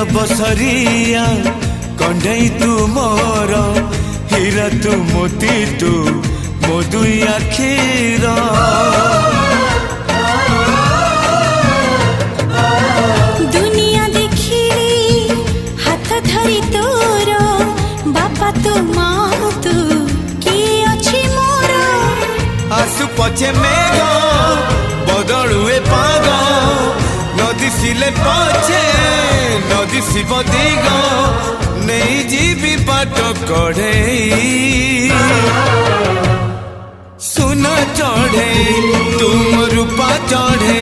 बसरिया कंढई तू मोर हीरा तू मोती तू मो दुई आखिर दुनिया देखिली हाथ धरी तोर बापा तू माँ तू किए अच्छी मोर आसु पछे मेघ बदलुए पाग नदी सिले पछे नदी शिव दिग नहीं जीवी बाट कढ़े सुना चढ़े तुम रूपा चढ़े।